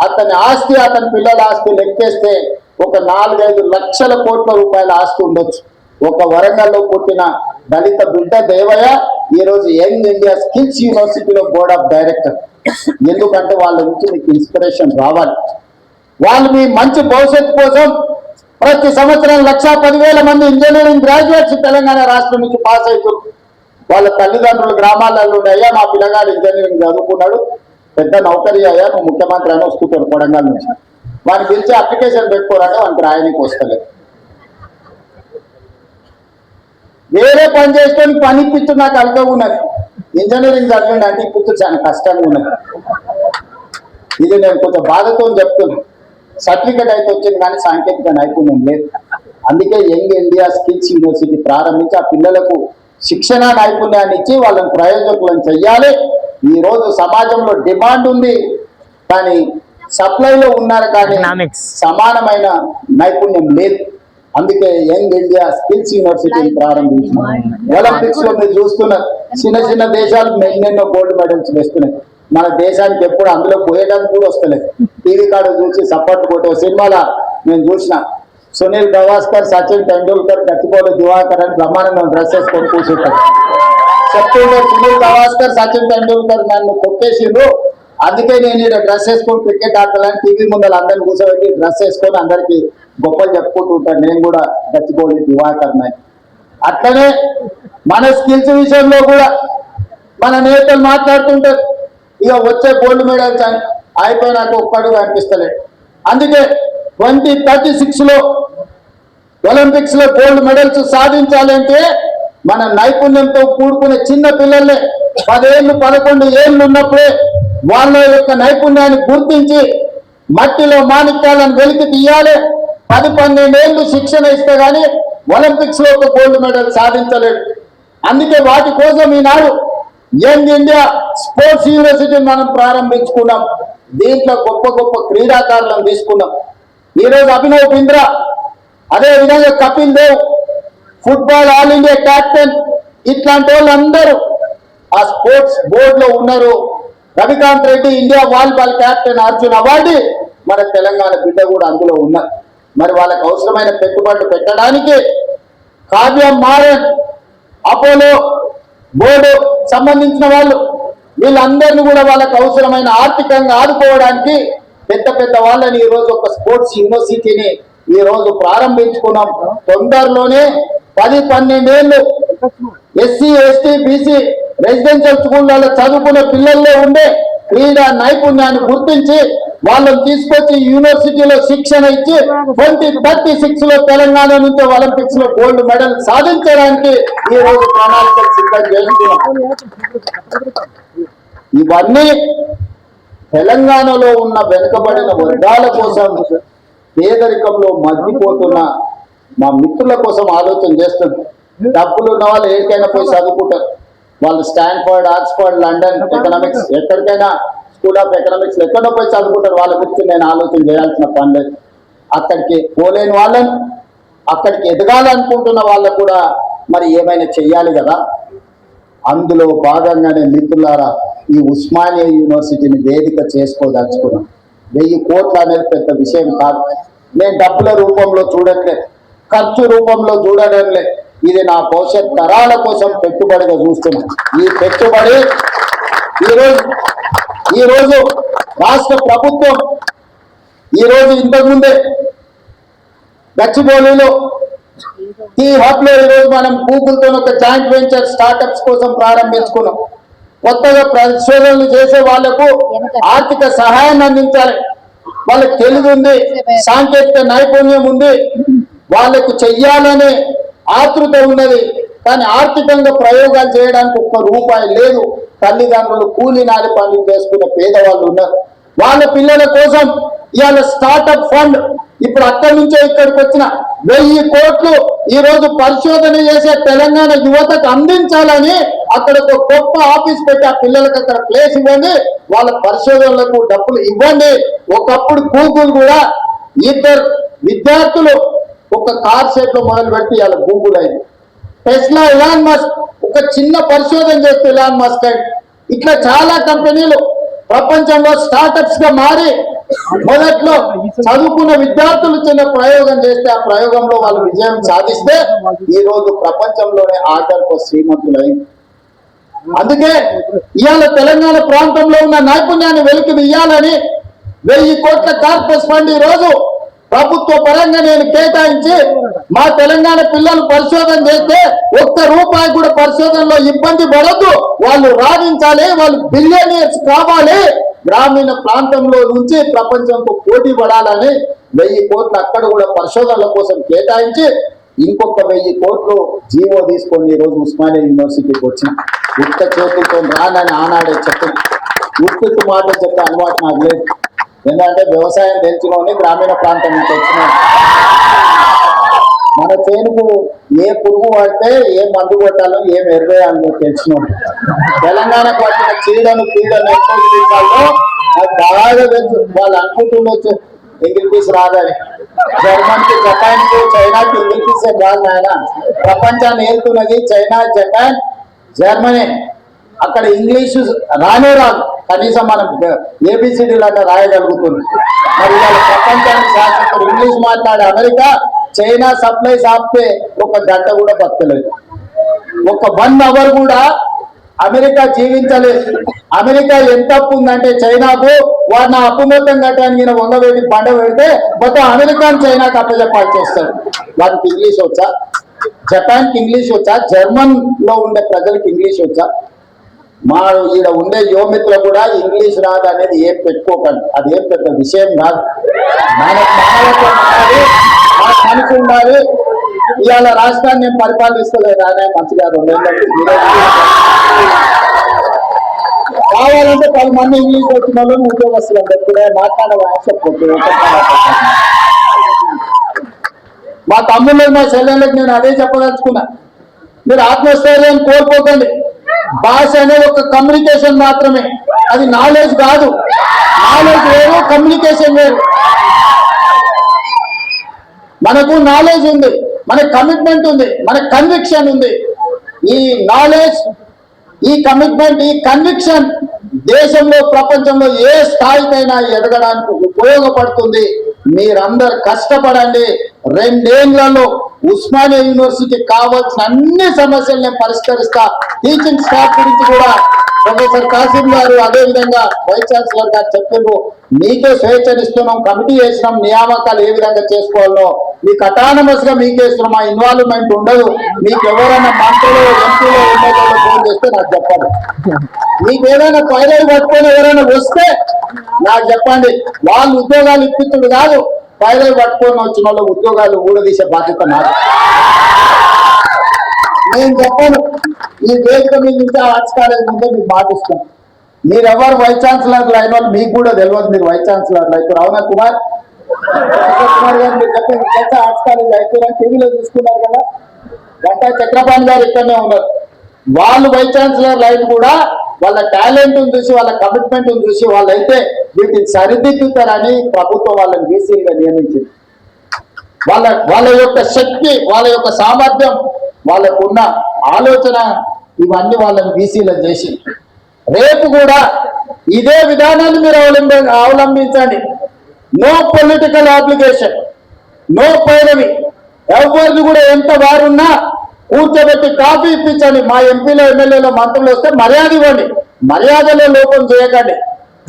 అతని ఆస్తి, అతని పిల్లల ఆస్తి లెక్కేస్తే ఒక 4-5 లక్షల కోట్ల రూపాయల ఆస్తి ఉండొచ్చు. ఒక వరంగల్లో పుట్టిన దళిత బిడ్డ దేవయ్య ఈ రోజు యంగ్ ఇండియా స్కిల్స్ యూనివర్సిటీలో బోర్డ్ ఆఫ్ డైరెక్టర్. ఎందుకంటే వాళ్ళ నుంచి మీకు ఇన్స్పిరేషన్ రావాలి. వాళ్ళు మీ మంచి భవిష్యత్తు కోసం ప్రతి సంవత్సరం 1,10,000 మంది ఇంజనీరింగ్ గ్రాడ్యుయేట్స్ తెలంగాణ రాష్ట్రం నుంచి పాస్ అవుతారు. వాళ్ళ తల్లిదండ్రులు గ్రామాలలో ఉండే, అయ్యా మా పిల్లగాడు ఇంజనీరింగ్ చదువుకున్నాడు, పెద్ద నౌకరీ అయ్యా, నువ్వు ముఖ్యమంత్రి అని వస్తుంటారు కొడంగల్ నుంచి. వాడిని పిలిచి అప్లికేషన్ పెట్టుకోరంటే వానికి రాయనికి వస్తలేదు. వేరే పని చేసుకొని పని ఇప్పించు నాకు అర్థం ఉన్నది. ఇంజనీరింగ్ చదివిండి అంటే ఇప్పుడు చాలా కష్టంగా ఉన్నది. ఇది నేను కొంచెం బాధతో చెప్తున్నాను. సర్టిఫికెట్ అయితే వచ్చింది కానీ సాంకేతిక నైపుణ్యం లేదు. అందుకే యంగ్ ఇండియా స్కిల్స్ యూనివర్సిటీ ప్రారంభించి ఆ పిల్లలకు శిక్షణ నైపుణ్యాన్ని ఇచ్చి వాళ్ళని ప్రయోజకులను చెయ్యాలి. ఈ రోజు సమాజంలో డిమాండ్ ఉంది కానీ సప్లైలో ఉన్నారు కానీ సమానమైన నైపుణ్యం లేదు. అందుకే యంగ్ ఇండియా స్కిల్స్ యూనివర్సిటీని ప్రారంభించాం. ఒలింపిక్స్ లో మీరు చూస్తున్నారు, చిన్న చిన్న దేశాలు ఎన్నెన్నో గోల్డ్ మెడల్స్ వేస్తున్నాయి. మన దేశానికి ఎప్పుడు అందులో పోయడానికి కూడా వస్తలేదు. టీవీ కాడ చూసి సపోర్ట్ కొట్టే సినిమాలో నేను చూసిన సునీల్ గవాస్కర్, సచిన్ టెండూల్కర్, గచ్చిబౌలి దివాకర్ అని బ్రహ్మాండంగా డ్రెస్ వేసుకొని కూర్చుంటారు. చెప్తుండే సునీల్ గవాస్కర్, సచిన్ టెండూల్కర్ నన్ను కొట్టేసిండు, అందుకే నేను ఇక్కడ డ్రెస్ వేసుకొని క్రికెట్ ఆడాలని టీవీ ముందర అందరిని కూర్చోబెట్టి డ్రెస్ వేసుకొని అందరికి గొప్పలు చెప్పుకుంటూ ఉంటాను. నేను కూడా గచ్చిబౌలి దివాకర్ నాయ్. అట్లనే మన స్కిల్స్ విషయంలో కూడా మన నేతలు మాట్లాడుతుంటారు, ఇక వచ్చే గోల్డ్ మెడల్స్ అని అయిపోయినాక ఒక్కడుగా అనిపిస్తలేదు. అందుకే 2036 లో ఒలింపిక్స్ లో గోల్డ్ మెడల్స్ సాధించాలంటే మన నైపుణ్యంతో కూడుకునే చిన్న పిల్లల్ని 10 ఏళ్ళు 11 ఏళ్ళు ఉన్నప్పుడే వాళ్ళ యొక్క నైపుణ్యాన్ని గుర్తించి మట్టిలో మాణిక్యాలను వెలికి తీయాలి. 10-12 ఏళ్ళు శిక్షణ ఇస్తే గానీ ఒలింపిక్స్ లో ఒక గోల్డ్ మెడల్ సాధించలేడు. అందుకే వాటి కోసం ఈనాడు యంగ్ ఇండియా స్పోర్ట్స్ యూనివర్సిటీని మనం ప్రారంభించుకున్నాం. దీంట్లో గొప్ప గొప్ప క్రీడాకారులను తీసుకున్నాం. ఈరోజు అభినవ్ బింద్రా, అదే విధంగా Kapil Dev, football all India captain, ఇట్లాంటి వాళ్ళందరూ ఆ స్పోర్ట్స్ బోర్డులో ఉన్నారు. Ravikant Reddy India volleyball captain, Arjun award, మన తెలంగాణ బిడ్డ కూడా అందులో ఉన్నారు. మరి వాళ్ళకి అవసరమైన పెట్టుబడులు పెట్టడానికి కావ్య మారన్, అపోలో బోర్డు సంబంధించిన వాళ్ళు, వీళ్ళందరినీ కూడా వాళ్ళకి అవసరమైన ఆర్థికంగా ఆదుకోవడానికి పెద్ద పెద్ద వాళ్ళని ఈరోజు ఒక స్పోర్ట్స్ యూనివర్సిటీని ఈ రోజు ప్రారంభించుకున్నాం. తొందరలోనే 10-12 ఏళ్ళు ఎస్సీ ఎస్టీ బీసీ రెసిడెన్షియల్ స్కూళ్ళలో చదువుకునే పిల్లల్లో ఉండే క్రీడా నైపుణ్యాన్ని గుర్తించి వాళ్ళని తీసుకొచ్చి యూనివర్సిటీలో శిక్షణ ఇచ్చి 2036 లో తెలంగాణ నుంచి ఒలింపిక్స్ లో గోల్డ్ మెడల్ సాధించడానికి ఈ రోజు ప్రణాళికలు సిద్ధం చేస్తున్నాం. ఇవన్నీ తెలంగాణలో ఉన్న వెనుకబడిన వర్గాల కోసం, పేదరికంలో మగ్గిపోతున్న మా మిత్రుల కోసం ఆలోచన చేస్తుంది. డబ్బులు ఉన్న వాళ్ళు ఏకైనా పోయి చదువుకుంటారు. వాళ్ళు స్టాన్ఫర్డ్, ఆక్స్ఫర్డ్, లండన్ ఎకనామిక్స్, ఎక్కడికైనా స్కూల్ ఆఫ్ ఎకనామిక్స్ ఎక్కడో పోయి చదువుకుంటారు. వాళ్ళ గురించి నేను ఆలోచన చేయాల్సిన పని లేదు. అక్కడికి పోలేని వాళ్ళని, అక్కడికి ఎదగాలనుకుంటున్న వాళ్ళకు కూడా మరి ఏమైనా చెయ్యాలి కదా. అందులో భాగంగానే మిత్రులారా ఈ ఉస్మానియా యూనివర్సిటీని వేదిక చేసుకోదలుచుకున్నాం. 1000 కోట్లు అనేది పెద్ద విషయం కాదు. నేను డబ్బుల రూపంలో చూడట్లేదు, ఖర్చు రూపంలో చూడడం లేదు. ఇది నా భవిష్యత్ తరాల కోసం పెట్టుబడిగా చూస్తున్నాం. ఈ పెట్టుబడి ఈరోజు రాష్ట్ర ప్రభుత్వం ఈరోజు ఇంతకుముందే గచ్చిబౌలిలో ఈ హబ్ లో ఈరోజు మనం గూగుల్ తో ఒక జాయింట్ వెంచర్ స్టార్టప్స్ కోసం ప్రారంభించుకున్నాం. కొత్తగా పరిశోధనలు చేసే వాళ్లకు ఆర్థిక సహాయాన్ని అందించాలి. వాళ్ళకి తెలివి ఉంది, సాంకేతిక నైపుణ్యం ఉంది, వాళ్ళకు చెయ్యాలనే ఆతృత ఉన్నది. కానీ ఆర్థికంగా ప్రయోగాలు చేయడానికి ఒక్క రూపాయి లేదు. తల్లిదండ్రులు కూలి నాలి పనులు చేసుకునే పేదవాళ్ళు ఉన్నారు. వాళ్ళ పిల్లల కోసం ఇవాళ స్టార్టప్ ఫండ్ ఇప్పుడు అక్కడి నుంచే ఇక్కడికి వచ్చిన 1000 కోట్లు ఈ రోజు పరిశోధన చేసే తెలంగాణ యువతకు అందించాలని అక్కడ ఒక గొప్ప ఆఫీస్ పెట్టి ఆ పిల్లలకు అక్కడ ప్లేస్ ఇవ్వండి, వాళ్ళ పరిశోధనలకు డబ్బులు ఇవ్వండి. ఒకప్పుడు గూగుల్ కూడా 2 విద్యార్థులు ఒక కార్ షెడ్ లో మొదలు పెట్టి ఇవాళ గూగుల్ అయింది. టెస్లా, ఇలాన్ మస్క్ ఒక చిన్న పరిశోధన చేస్తే ఇలాన్ మస్క్ అయింది. ఇట్లా చాలా కంపెనీలు ప్రపంచంలో స్టార్టప్స్ గా మారి మొదట్లో చదువుకున్న విద్యార్థులు చిన్న ప్రయోగం చేస్తే ఆ ప్రయోగంలో వాళ్ళు విజయం సాధిస్తే ఈ రోజు ప్రపంచంలోనే ఆటర్కు శ్రీమంతులైంది. అందుకే ఇవాళ తెలంగాణ ప్రాంతంలో ఉన్న నైపుణ్యాన్ని వెలికి తీయాలని 1000 కోట్ల కార్పస్ ఫండ్ ఈ రోజు ప్రభుత్వ పరంగా నేను కేటాయించి మా తెలంగాణ పిల్లలు పరిశోధన చేస్తే ఒక్క రూపాయి కూడా పరిశోధనలో ఇబ్బంది పడద్దు, వాళ్ళు రాణించాలి, వాళ్ళు బిలియనీర్స్ కావాలి, గ్రామీణ ప్రాంతంలో నుంచి ప్రపంచంతో పోటీ పడాలని 1000 కోట్లు అక్కడ కూడా పరిశోధనల కోసం కేటాయించి ఇంకొక 1000 కోట్లు జీవో తీసుకొని ఈ రోజు ఉస్మానియా యూనివర్సిటీకి వచ్చిన ఉత్త చేతులతో రానని ఆనాడే చెప్పి ఉత్తి మాట చెప్పే అలవాటు నాకు లేదు. ఎందుకంటే వ్యవసాయం తెలుసుకొని గ్రామీణ ప్రాంతం నుంచి వచ్చిన మన చేనుకు ఏ పురుగు పడితే ఏ మందు కొట్టాలో ఏం ఎరవేయాలో తెలిసిన తెలంగాణకు వచ్చిన చీడను ఎక్కువ తీసాలో బాగా తెలుసు. వాళ్ళు అనుకుంటుండొచ్చు ఎంగిల్ పీస్ రాదని, జర్మన్ కి, జపాన్ కి, చైనాకి ఇంగ్లీష్ కాదు నాయన. ప్రపంచాన్ని ఏలుతున్నది చైనా, జపాన్, జర్మనీ. అక్కడ ఇంగ్లీషు రానే రాదు, కనీసం మనం ఏబిసిడీలు అంటే రాయగలుగుతుంది. మరి ఇవాళ ప్రపంచానికి శాశ్వత ఇంగ్లీష్ మాట్లాడే అమెరికా, చైనా సప్లైస్ ఆపితే ఒక గంట కూడా బతకలేదు, ఒక 1 అవర్ కూడా అమెరికా జీవించలేదు. అమెరికా ఎంత అప్పు ఉందంటే చైనాకు, వాడిని అప్పు మొత్తం కట్టడానికి ఈయన వంగబెట్టి బండ పెడితే మొత్తం అమెరికాని చైనాకు అప్పచెప్పాల్సి వస్తాడు. వారికి ఇంగ్లీష్ వచ్చా? జపాన్కి ఇంగ్లీష్ వచ్చా? జర్మన్ లో ఉండే ప్రజలకు ఇంగ్లీష్ వచ్చా? మా ఈడ ఉండే యువమిత్రులు కూడా ఇంగ్లీష్ రాదు అనేది ఏం పెట్టుకోకండి, అది ఏం పెద్ద విషయం కాదు. మనకు మానవత్వం ఉండాలి, మనకు మనసు ఉండాలి. ఇవాళ రాష్ట్రాన్ని నేను పరిపాలిస్తలేదు, ఆయన మంచిగా 2 ఏళ్ళకి కావాలంటే 10 మంది ఇంగ్లీష్ వచ్చిన వాళ్ళు ఉద్యోగస్తులు ఎప్పుడే మాట్లాడే ఆశపోతే. మా తమ్ముళ్ళకి, మా చెల్లెళ్ళకి నేను అదే చెప్పదలుచుకున్నా, మీరు ఆత్మస్థైర్యాన్ని కోల్పోకండి. భాష అనేది ఒక కమ్యూనికేషన్ మాత్రమే, అది నాలెడ్జ్ కాదు. నాలెడ్జ్ వేరు, కమ్యూనికేషన్ వేరు. మనకు నాలెడ్జ్ ఉంది, మనకు కమిట్మెంట్ ఉంది, మనకు కన్విక్షన్ ఉంది. ఈ నాలెడ్జ్, ఈ కమిట్మెంట్, ఈ కన్విక్షన్ దేశంలో, ప్రపంచంలో ఏ స్థాయికైనా ఎదగడానికి ఉపయోగపడుతుంది. మీరందరు కష్టపడండి. 2 ఏళ్లలో ఉస్మానియా యూనివర్సిటీకి కావాల్సిన అన్ని సమస్యలు నేను పరిష్కరిస్తా. టీచింగ్ స్టాఫ్ గురించి కూడా ప్రొఫెసర్ కాసిం గారు, అదేవిధంగా వైస్ ఛాన్సలర్ గారు చెప్పారు. మీకే స్వేచ్ఛనిస్తున్నాం, కమిటీ చేసినాం, నియామకాలు ఏ విధంగా చేసుకోవాలో మీకు అటానమస్ గా మీకే ఇస్తున్నాం. మా ఇన్వాల్వ్మెంట్ ఉండదు. మీకు ఎవరైనా మంత్రులు, ఎంపీలు, ఎమ్మెల్యేలు ఫోన్ చేస్తే నాకు చెప్పండి. మీకు ఏదైనా పైరవి పట్టుకొని ఎవరైనా వస్తే నాకు చెప్పండి. వాళ్ళు ఉద్యోగాలు ఇప్పించుడు కాదు, పైరవి పట్టుకొని వచ్చిన వాళ్ళు ఉద్యోగాలు ఊడదీసే బాధ్యత నాకు. నేను చెప్పాను, ఈ వేదిక మీద నుంచి ఆర్ట్స్ కాలేజ్ ముందే మీకు మాటిస్తాను. మీరెవరు వైస్ ఛాన్సలర్లు అయిన వాళ్ళు మీకు కూడా తెలియదు, మీరు వైస్ ఛాన్సలర్లు అయితే. రావునా కుమార్ గారు మీరు చెప్పిన ఆర్ట్స్ కాలేజ్ అయితే టీవీలో చూసుకున్నారు కదా. గంటా చక్రపాణి గారు ఇక్కడనే ఉన్నారు. వాళ్ళు వైస్ ఛాన్సలర్ లైన్ కూడా వాళ్ళ టాలెంట్ చూసి, వాళ్ళ కమిట్మెంట్ చూసి వాళ్ళైతే వీటిని సరిదిద్దుతారని ప్రభుత్వం వాళ్ళని బీసీలుగా నియమించింది. వాళ్ళ యొక్క శక్తి, వాళ్ళ యొక్క సామర్థ్యం, వాళ్ళకున్న ఆలోచన, ఇవన్నీ వాళ్ళని బీసీలో చేసి రేపు కూడా ఇదే విధానాన్ని మీరు అవలంబించండి. నో పొలిటికల్ అప్లికేషన్, నో పైరవి. ఎవరిని కూడా ఎంత వారున్నా కూర్చోబెట్టి కాఫీ ఇప్పించండి. మా ఎంపీలో, ఎమ్మెల్యేలో, మంత్రులు వస్తే మర్యాద ఇవ్వండి, మర్యాదలో లోపం చేయకండి.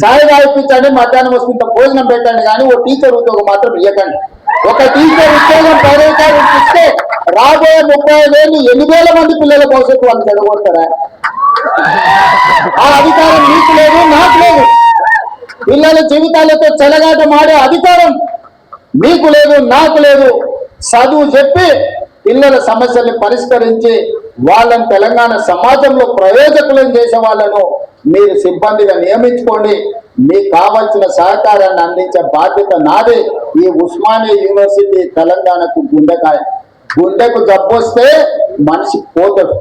ఛాయ్ తాగిపించండి, మధ్యాహ్నం వస్తుంటే భోజనం పెట్టండి, కానీ ఓ టీచర్ ఉద్యోగం మాత్రం ఇవ్వకండి. ఒక టీచర్ ఉద్యోగం 10,000 ఇస్తే రాబోయే 35 ఏళ్ళు 8,000 మంది పిల్లల భవిష్యత్తు వాళ్ళు చెడగొడతారా? ఆ అధికారం మీకు లేదు, నాకు లేదు. పిల్లల జీవితాలతో చెలగాటం ఆడే అధికారం మీకు లేదు, నాకు లేదు. చదువు చెప్పి పిల్లల సమస్యల్ని పరిష్కరించి వాళ్ళని తెలంగాణ సమాజంలో ప్రయోజకులను చేసే వాళ్ళను మీరు సిబ్బందిగా నియమించుకోండి. మీకు కావాల్సిన సహకారాన్ని అందించే బాధ్యత నాదే. ఈ ఉస్మానియా యూనివర్సిటీ తెలంగాణకు గుండెకాయ. గుండెకు జబ్బు వస్తే మనిషి పోతాడు.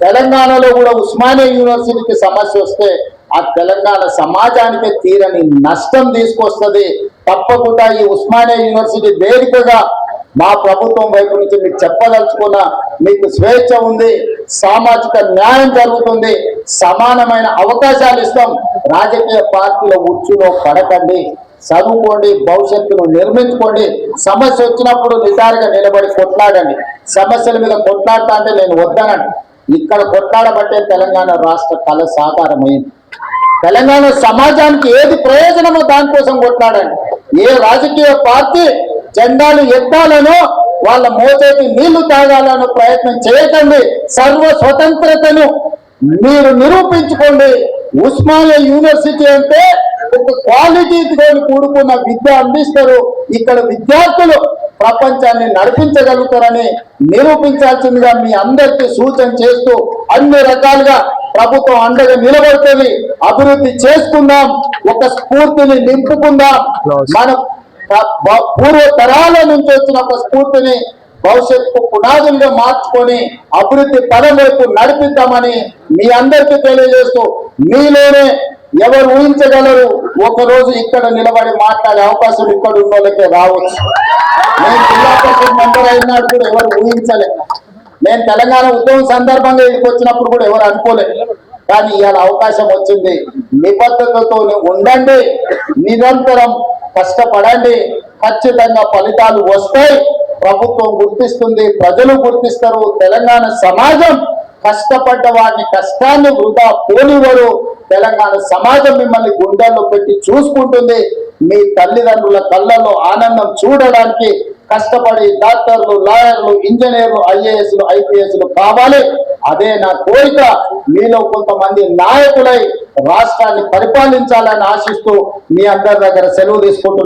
తెలంగాణలో కూడా ఉస్మానియా యూనివర్సిటీకి సమస్య వస్తే ఆ తెలంగాణ సమాజానికి తీరని నష్టం తీసుకొస్తుంది. తప్పకుండా ఈ ఉస్మానియా యూనివర్సిటీ వేదికగా మా ప్రభుత్వం వైపు నుంచి మీకు చెప్పదలుచుకున్న, మీకు స్వేచ్ఛ ఉంది, సామాజిక న్యాయం జరుగుతుంది, సమానమైన అవకాశాలు ఇస్తాం. రాజకీయ పార్టీల ఉచ్చులో పడకండి, చదువుకోండి, భవిష్యత్తును నిర్మించుకోండి. సమస్య వచ్చినప్పుడు నిదారుగా నిలబడి కొట్లాడండి. సమస్యల మీద కొట్లాడతా అంటే నేను వద్దనండి. ఇక్కడ కొట్లాడబట్టే తెలంగాణ రాష్ట్ర కళ సాకారమైంది. తెలంగాణ సమాజానికి ఏది ప్రయోజనమో దానికోసం కొట్లాడండి. ఏ రాజకీయ పార్టీ జెండాలు ఎత్తాలనో, వాళ్ళ మోచేతి నీళ్లు తాగాలనో ప్రయత్నం చేయకండి. సర్వ స్వతంత్రతను మీరు నిరూపించుకోండి. ఉస్మానియా యూనివర్సిటీ అంటే ఒక క్వాలిటీతో కూడుకున్న విద్య అందిస్తారు. ఇక్కడ విద్యార్థులు ప్రపంచాన్ని నడిపించగలుగుతారని నిరూపించాల్సిందిగా మీ అందరికీ సూచన చేస్తూ, అన్ని రకాలుగా ప్రభుత్వం అండగా నిలబడుతుంది. అభివృద్ధి చేసుకుందాం, ఒక స్ఫూర్తిని నింపుకుందాం. మన పూర్వ తరాల నుంచి వచ్చిన ఒక స్ఫూర్తిని భవిష్యత్తు పునాదులుగా మార్చుకొని అభివృద్ధి పదం వైపు నడిపిద్దామని మీ అందరికీ తెలియజేస్తూ, మీలోనే ఎవరు ఊహించగలరు? ఒకరోజు ఇక్కడ నిలబడి మాట్లాడే అవకాశం ఇక్కడ ఉన్న వాళ్ళకే రావచ్చు. నేను జిల్లా పరిషత్ మెంబర్ అయినాడు కూడా ఎవరు ఊహించలే. నేను తెలంగాణ ఉద్యమం సందర్భంగా ఇక్కడికి వచ్చినప్పుడు కూడా ఎవరు అనుకోలేదు. కానీ ఇవాళ అవకాశం వచ్చింది. నిబద్ధతతో ఉండండి, నిరంతరం కష్టపడండి, ఖచ్చితంగా ఫలితాలు వస్తాయి. ప్రభుత్వం గుర్తిస్తుంది, ప్రజలు గుర్తిస్తారు. తెలంగాణ సమాజం కష్టపడ్డ వారిని కష్టాన్ని వృధా పోనివ్వరు. తెలంగాణ సమాజం మిమ్మల్ని గుండెల్లో పెట్టి చూసుకుంటుంది. మీ తల్లిదండ్రుల కళ్ళల్లో ఆనందం చూడడానికి కష్టపడి డాక్టర్లు, లాయర్లు, ఇంజనీర్లు, ఐఏఎస్లు, ఐపీఎస్లు కావాలి. అదే నా కోరిక. మీలో కొంతమంది నాయకులై రాష్ట్రాన్ని పరిపాలించాలని ఆశిస్తూ మీ అందరి దగ్గర సెలవు తీసుకుంటున్నాను.